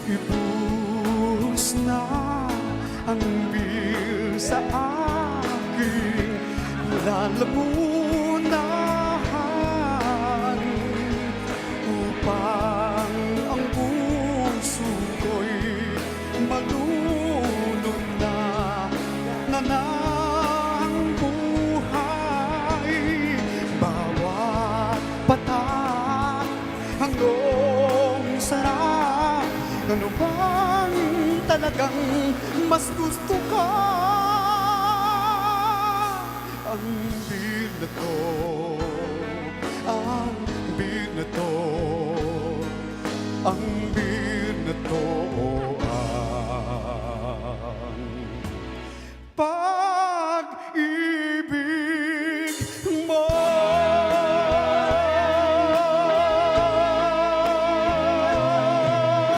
Ibuhos na ang bil sa aking lalamunan upang ang puso ko'y malunod na ng buhay. Bawat patak hanggang sarap. Ano bang talagang mas gusto ka? Ang binato, ang binato.